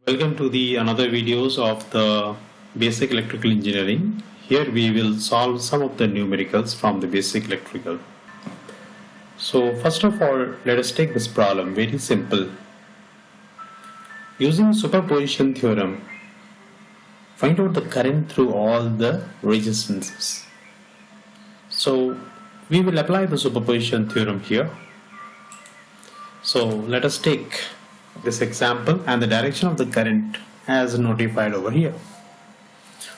Welcome to the another videos of the basic electrical engineering. Here we will solve some of the numericals from the basic electrical. So first of all, let us take this problem, very simple. Using superposition theorem, find out the current through all the resistances. So we will apply the superposition theorem here. So let us take this example and the direction of the current as notified over here.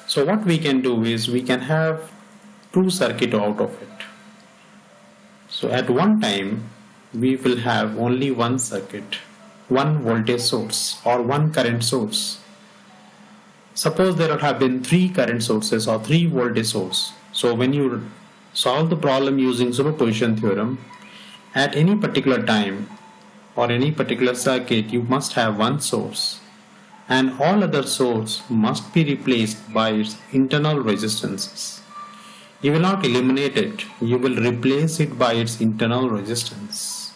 So what we can do is we can have two circuits out of it. So at one time we will have only one circuit, one voltage source or one current source. Suppose there would have been three current sources or three voltage sources. So when you solve the problem using superposition theorem, at any particular time or any particular circuit you must have one source and all other sources must be replaced by its internal resistances. You will not eliminate it, you will replace it by its internal resistance.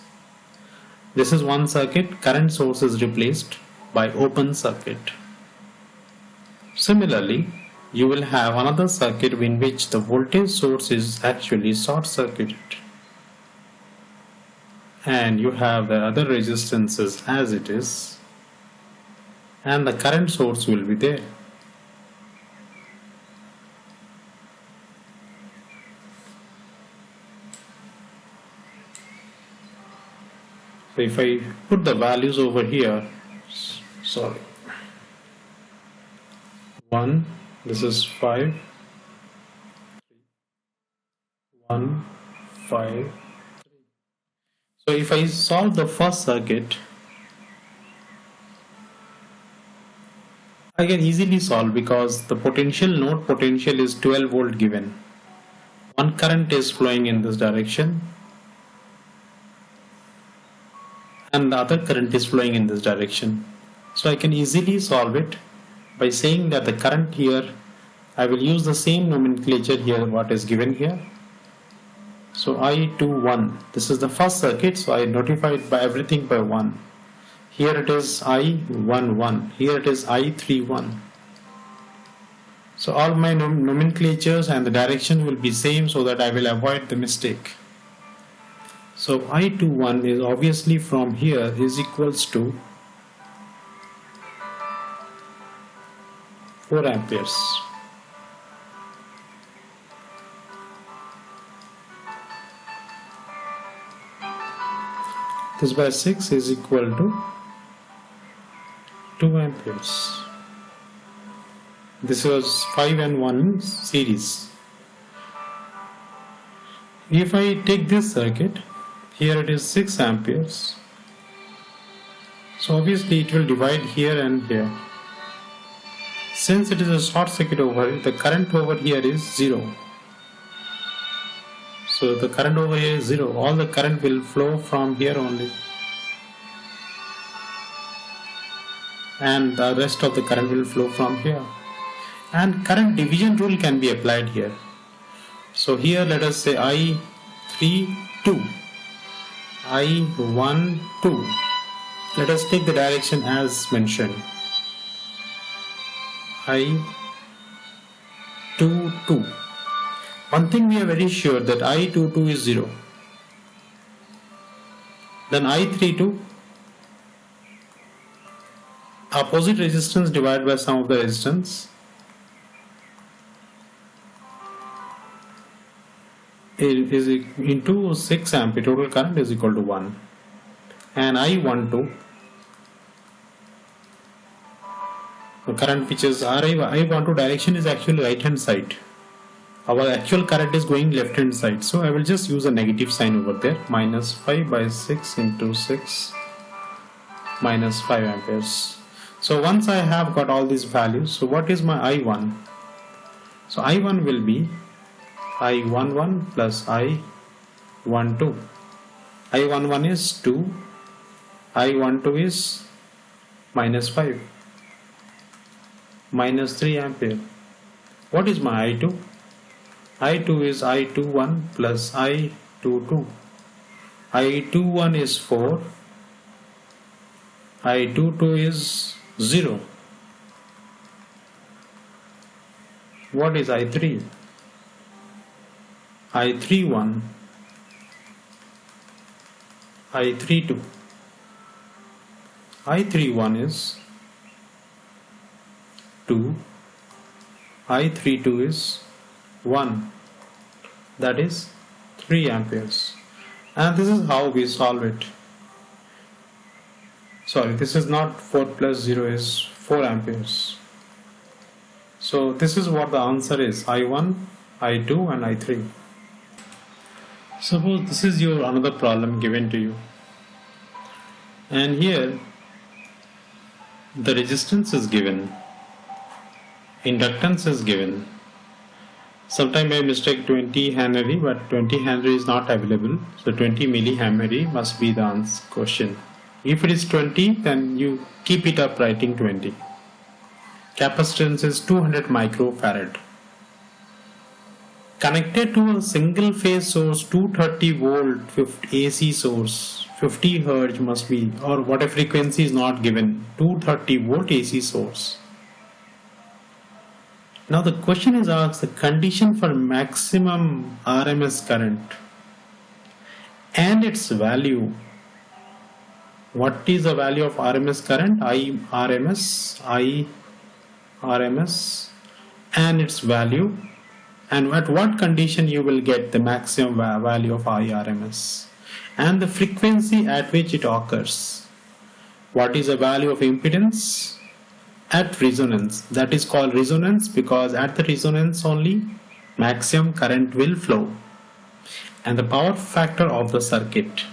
This is one circuit, current source is replaced by open circuit. Similarly, you will have another circuit in which the voltage source is actually short circuited. And you have the other resistances as it is, and the current source will be there. So if I put the values over here, 1, this is 5, 1, 5. So if I solve the first circuit, I can easily solve because the potential, node potential is 12 volt given. One current is flowing in this direction and the other current is flowing in this direction. So I can easily solve it by saying that the current here, I will use the same nomenclature here what is given here. So I21, this is the first circuit, so I notified by everything by 1. Here it is I11, here it is I31. So all my nomenclatures and the direction will be same so that I will avoid the mistake. So I21 is obviously from here is equals to 4 amperes. This by 6 is equal to 2 amperes. This was 5 and 1 series. If I take this circuit, here it is 6 amperes. So obviously it will divide here and here. Since it is a short circuit over here, the current over here is 0. So the current over here is 0. All the current will flow from here only. And the rest of the current will flow from here. And current division rule can be applied here. So here let us say I32, I12. Let us take the direction as mentioned. I22. One thing we are very sure that I22 is 0. Then I32, opposite resistance divided by sum of the resistance is into 6 ampere, total current is equal to 1. And I12, the current which is I12 direction is actually right hand side. Our actual current is going left hand side, so I will just use a negative sign over there. Minus 5 by 6 into 6 minus 5 amperes. So once I have got all these values, so what is my I1? So I1 will be I11 plus I12. I11 is 2, I12 is minus 5, minus 3 ampere. What is my I2? I2 is I21 plus I22. I21 is 4, I22 is 0. What is I3? I31, I32. I31 is 2, I32 is 1, that is 3 amperes. And this is how we solve it. Sorry, this is not 4 plus 0 is 4 amperes. So this is what the answer is, I1, I2 and I3. Suppose this is your another problem given to you. And here the resistance is given, inductance is given. Sometime by mistake 20 Henry, but 20 Henry is not available. So 20 millihenry must be the answer question. If it is 20, then you keep it up writing 20. Capacitance is 200 microfarad. Connected to a single phase source, 230 volt AC source, 50 Hz must be, or whatever frequency is not given, 230 volt AC source. Now the question is asked, the condition for maximum RMS current and its value. What is the value of RMS current? I RMS and its value, and at what condition you will get the maximum value of IRMS, and the frequency at which it occurs. What is the value of impedance at resonance? That is called resonance because at the resonance only maximum current will flow, and the power factor of the circuit.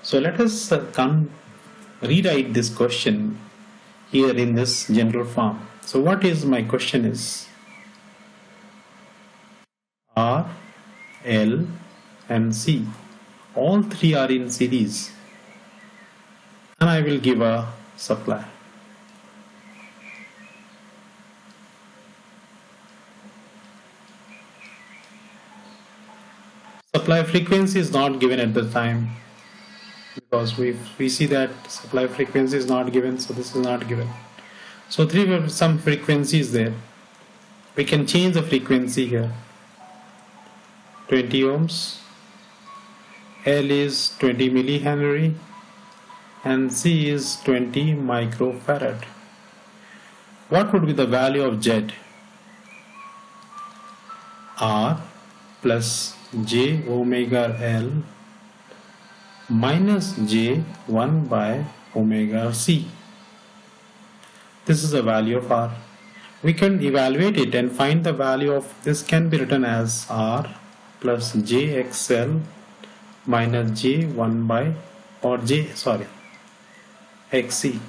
So let us rewrite this question here in this general form. So what is my question is R, L and C. All three are in series, and I will give a supply. Supply frequency is not given at the time because we see that supply frequency is not given, so this is not given. So some frequencies there. We can change the frequency here. 20 ohms, L is 20 millihenry and C is 20 microfarad. What would be the value of Z? R plus J omega L minus J 1 by omega C. This is the value of R. We can evaluate it and find the value of this can be written as R plus JXL minus J 1 by XC.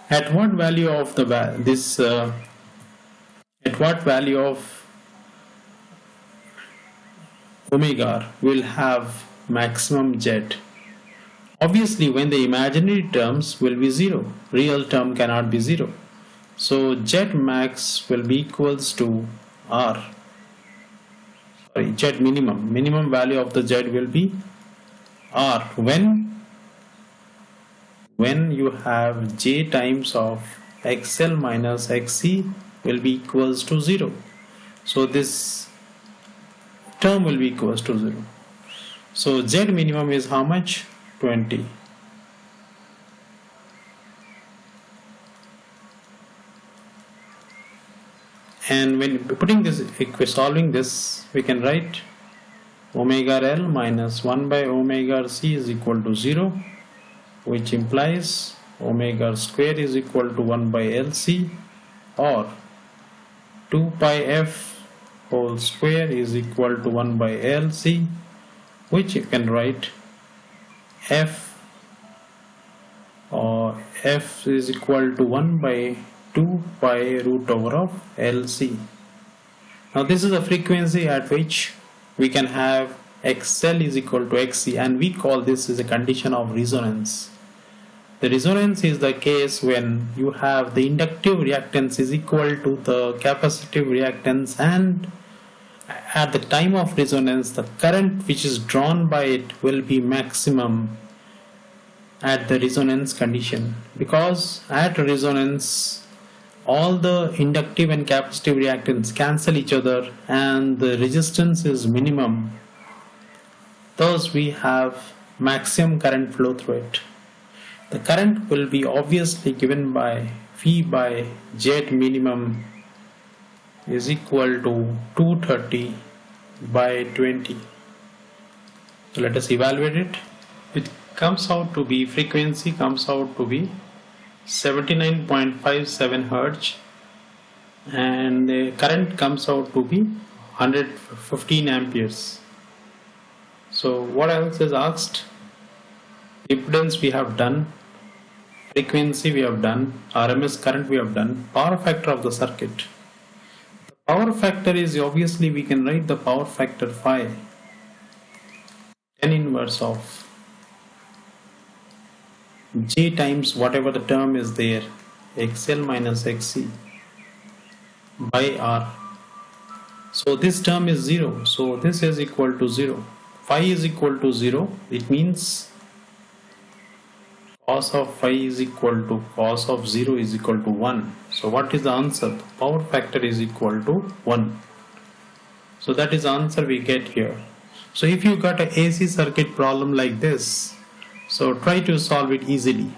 At what value of at what value of omega will have maximum Z? Obviously, when the imaginary terms will be 0, real term cannot be 0. So Z max will be equals to R. Sorry, Z minimum. Minimum value of the Z will be R. When you have J times of XL minus XC will be equals to 0. So this term will be equals to 0. So Z minimum is how much? 20. And when putting this, if we're solving this, we can write omega L minus 1 by omega C is equal to 0, which implies omega square is equal to 1 by LC, or 2 pi F whole square is equal to 1 by LC, which you can write F is equal to 1 by 2 pi root over of LC. Now this is a frequency at which we can have XL is equal to XC, and we call this as a condition of resonance. The resonance is the case when you have the inductive reactance is equal to the capacitive reactance, and at the time of resonance the current which is drawn by it will be maximum at the resonance condition, because at resonance all the inductive and capacitive reactance cancel each other and the resistance is minimum. Thus we have maximum current flow through it. The current will be obviously given by V by Z minimum is equal to 230 by 20. So let us evaluate it. It comes out to be, frequency comes out to be 79.57 Hertz and the current comes out to be 115 amperes. So what else is asked? Impedance we have done, frequency we have done, RMS current we have done, power factor of the circuit. The power factor is obviously we can write the power factor phi 10 inverse of J times whatever the term is there, XL minus XC by R. So this term is 0, so this is equal to 0. Phi is equal to 0, it means cos of phi is equal to cos of 0 is equal to 1. So what is the answer? The power factor is equal to 1. So that is the answer we get here. So if you got an AC circuit problem like this, so try to solve it easily.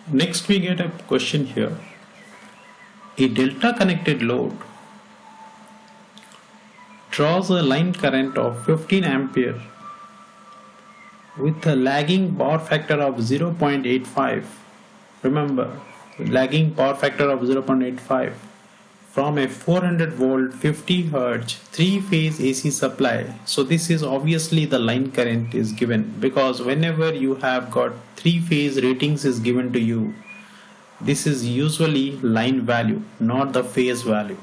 Next we get a question here. A delta connected load draws a line current of 15 ampere with a lagging power factor of 0.85. Remember, lagging power factor of 0.85 from a 400 volt 50 Hertz 3-phase AC supply. So this is obviously the line current is given, because whenever you have got 3-phase ratings is given to you, this is usually line value, not the phase value.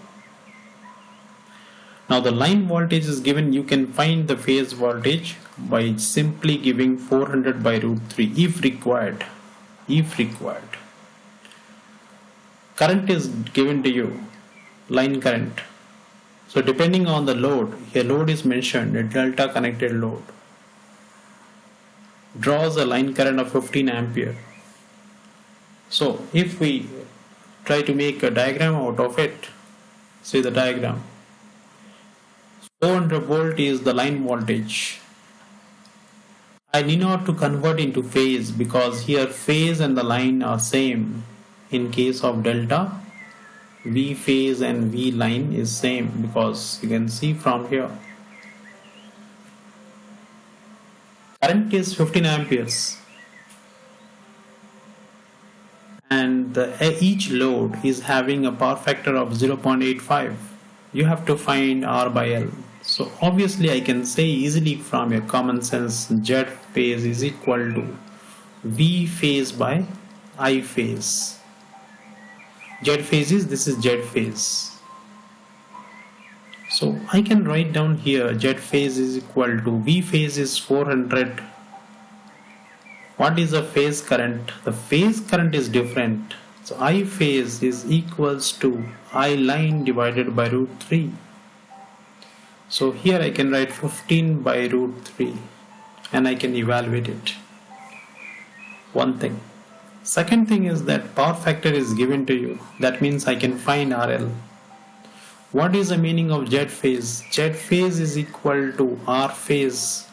Now the line voltage is given, you can find the phase voltage by simply giving 400 by root 3 if required. Current is given to you, line current. So depending on the load, here load is mentioned, a delta connected load draws a line current of 15 ampere. So if we try to make a diagram out of it, see the diagram, 400 volt is the line voltage. I need not to convert into phase because here phase and the line are same. In case of delta, V phase and V line is same, because you can see from here current is 15 amperes and each load is having a power factor of 0.85. You have to find R by L. So obviously I can say easily from your common sense, Z phase is equal to V phase by I phase. Z phase is, this is Z phase. So I can write down here Z phase is equal to V phase is 400. What is the phase current? The phase current is different. So I phase is equals to I line divided by root 3. So here I can write 15 by root 3 and I can evaluate it. One thing. Second thing is that power factor is given to you. That means I can find RL. What is the meaning of Z phase? Z phase is equal to R phase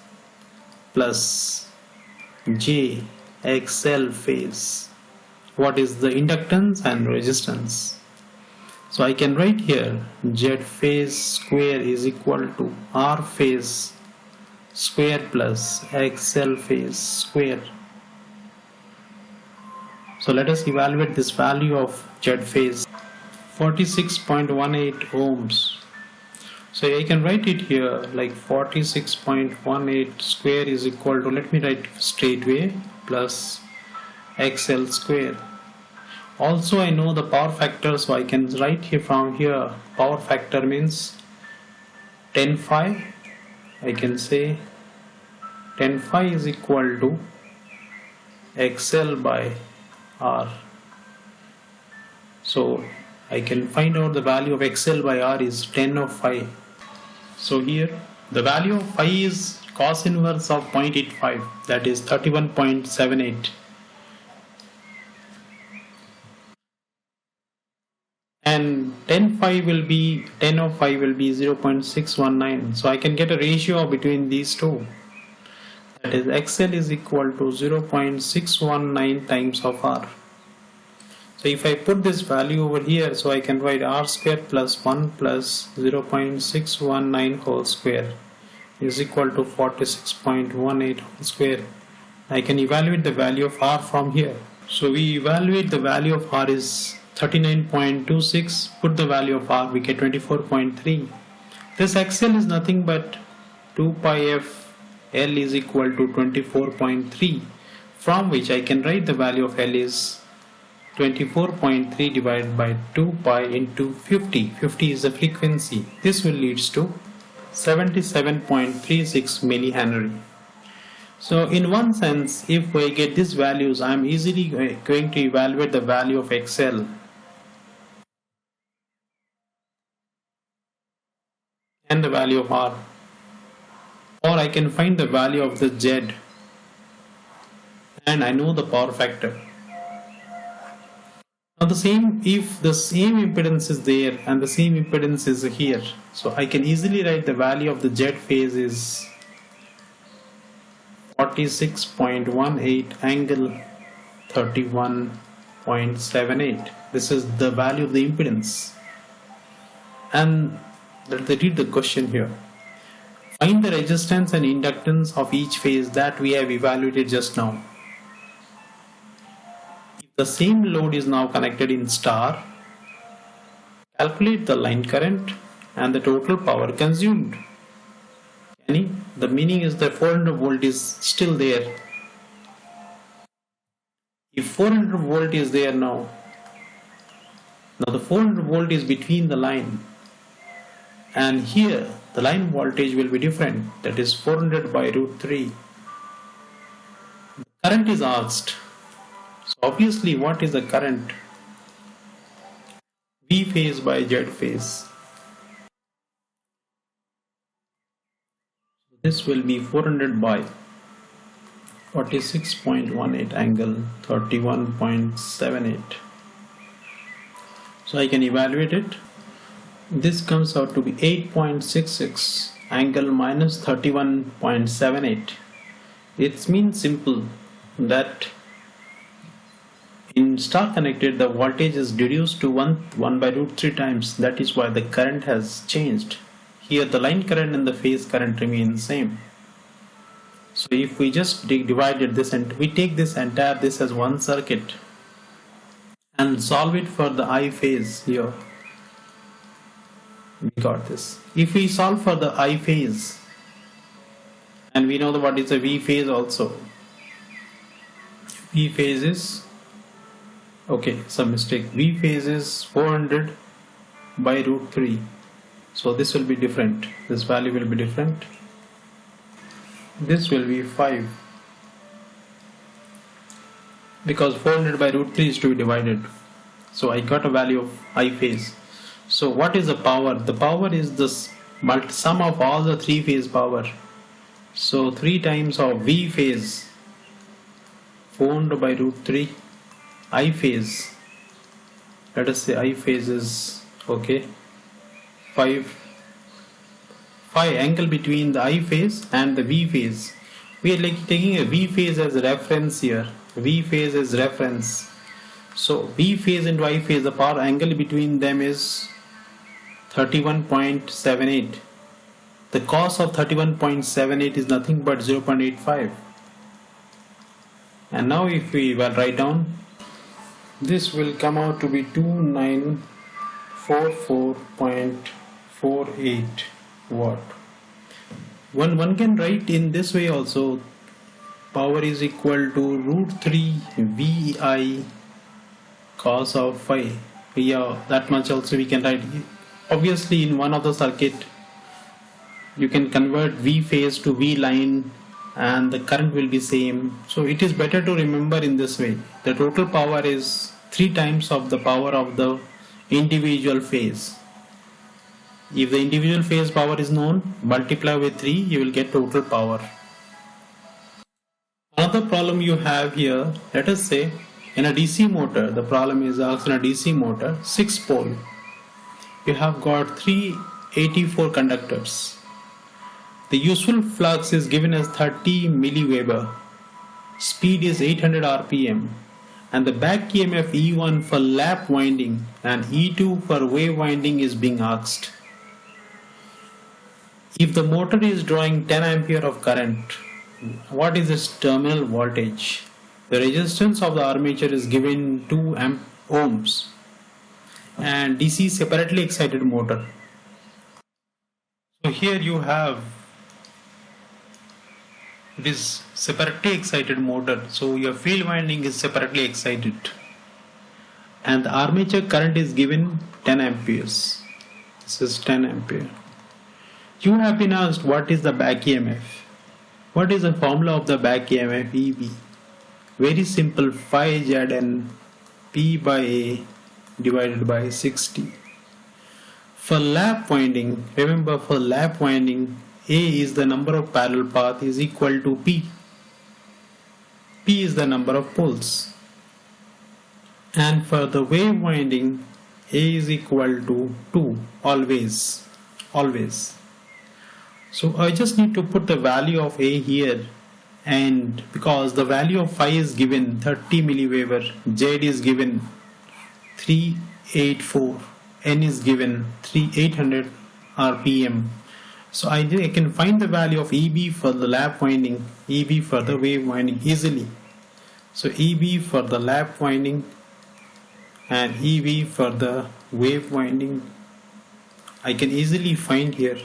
plus J XL phase. What is the inductance and resistance? So I can write here Z phase square is equal to R phase square plus XL phase square. So let us evaluate this value of Z phase, 46.18 ohms. So I can write it here like 46.18 square is equal to, let me write straight way, plus XL square. Also I know the power factor, so I can write here from here power factor means 10 phi. I can say 10 phi is equal to XL by R. So I can find out the value of XL by R is 10 of phi. So here the value of phi is cos inverse of 0.85, that is 31.78. And 10 of 5 will be 0.619. So I can get a ratio between these two. That is XL is equal to 0.619 times of R. So if I put this value over here, so I can write R square plus 1 plus 0.619 whole square is equal to 46.18 whole square. I can evaluate the value of R from here. So we evaluate the value of R is 39.26. Put the value of R, we get 24.3. This XL is nothing but 2 pi f L is equal to 24.3, from which I can write the value of L is 24.3 divided by 2 pi into 50. 50 is the frequency. This will lead to 77.36 millihenry. So in one sense, if I get these values, I am easily going to evaluate the value of XL and the value of R. Or I can find the value of the Z, and I know the power factor. Now if the same impedance is there and the same impedance is here, so I can easily write the value of the Z phase is 46.18 angle 31.78. This is the value of the impedance. And let's read the question here. Find the resistance and inductance of each phase that we have evaluated just now. If the same load is now connected in star, calculate the line current and the total power consumed. The meaning is that 400 volt is still there. If 400 volt is there now the 400 volt is between the line, and here the line voltage will be different, that is 400 by root 3. The current is asked. So obviously what is the current? V phase by Z phase. This will be 400 by 46.18 angle 31.78. So I can evaluate it. This comes out to be 8.66 angle minus 31.78. It means simple that in star connected the voltage is reduced to 1 by root 3 times. That is why the current has changed. Here the line current and the phase current remain same. So if we just divided this and we take this as one circuit and solve it for the I phase here, we got this. If we solve for the I phase, and we know what is the V phase also. V phase is, okay, some mistake. V phase is 400 by root 3. So this will be different. This value will be different. This will be 5. Because 400 by root 3 is to be divided. So I got a value of I phase. So what is the power? The power is the sum of all the 3 phase power. So 3 times of V phase, 400 by root 3, I phase. Let us say I phase is, okay, 5 angle between the I phase and the V phase. We are like taking a V phase as a reference here. V phase is reference. So V phase and I phase, the power angle between them is 31.78. The cos of 31.78 is nothing but 0.85. And now if we write down, this will come out to be 2944.48 watt. One can write in this way also. Power is equal to root 3 VI cos of phi. Yeah, that much also we can write. Obviously in one of the circuit you can convert V phase to V line and the current will be same. So it is better to remember in this way. The total power is 3 times of the power of the individual phase. If the individual phase power is known, multiply with 3, you will get total power. Another problem you have here, let us say in a DC motor, the problem is asked in a DC motor, 6 pole. You have got 384 conductors. The useful flux is given as 30 milliweber. Speed is 800 rpm. And the back EMF E1 for lap winding and E2 for wave winding is being asked. If the motor is drawing 10 ampere of current, what is its terminal voltage? The resistance of the armature is given 2 ohms and DC separately excited motor. So here you have this separately excited motor, so your field winding is separately excited and the armature current is given 10 amperes. This is 10 ampere. You have been asked what is the back EMF. What is the formula of the back EMF? EB. Very simple, phi Zn P by A divided by 60. For lap winding, remember for lap winding, A is the number of parallel path is equal to P. P is the number of poles. And for the wave winding, A is equal to 2, always. So I just need to put the value of A here, and because the value of phi is given 30 milliweber, Z is given 384, N is given 800 rpm. So I can find the value of EB for the lap winding, EB for the wave winding easily. So EB for the lap winding and EB for the wave winding I can easily find here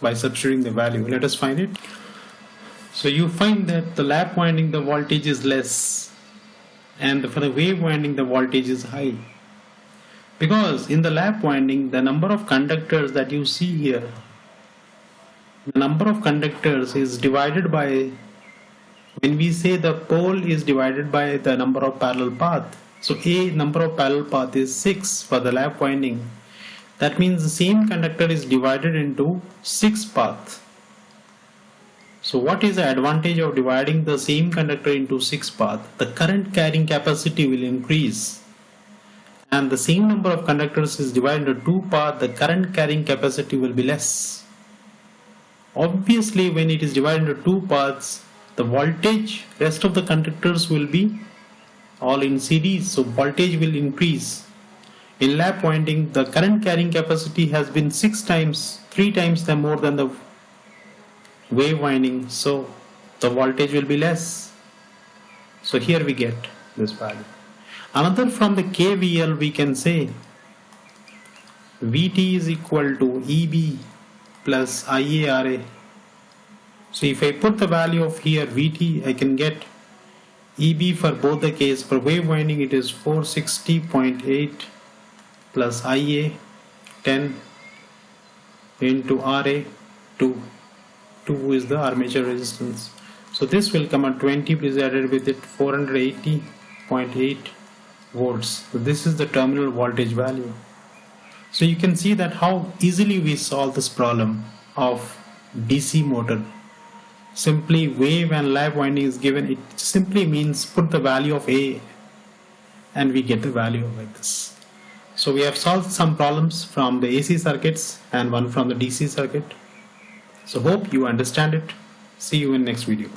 by substituting the value. Let us find it. So you find that the lap winding the voltage is less and for the wave winding the voltage is high. Because in the lap winding the number of conductors that you see here, the number of conductors is divided by, when we say the pole is divided by the number of parallel path. So A number of parallel path is 6 for the lap winding. That means the same conductor is divided into 6 paths. So what is the advantage of dividing the same conductor into 6 paths? The current carrying capacity will increase. And the same number of conductors is divided into 2 paths, the current carrying capacity will be less. Obviously, when it is divided into 2 paths, the voltage, rest of the conductors will be all in series, so voltage will increase. In lap winding, the current carrying capacity has been 3 times more than the wave winding, so the voltage will be less. So here we get this value. Another, from the KVL we can say Vt is equal to EB plus IARA. So if I put the value of here Vt, I can get EB for both the case. For wave winding it is 460.8 plus IA 10 into RA 2. 2 is the armature resistance. So this will come at 20, please added with it 480.8 volts. So this is the terminal voltage value. So you can see that how easily we solve this problem of DC motor. Simply wave and lap winding is given. It simply means put the value of A and we get the value like this. So we have solved some problems from the AC circuits and one from the DC circuit. So hope you understand it. See you in next video.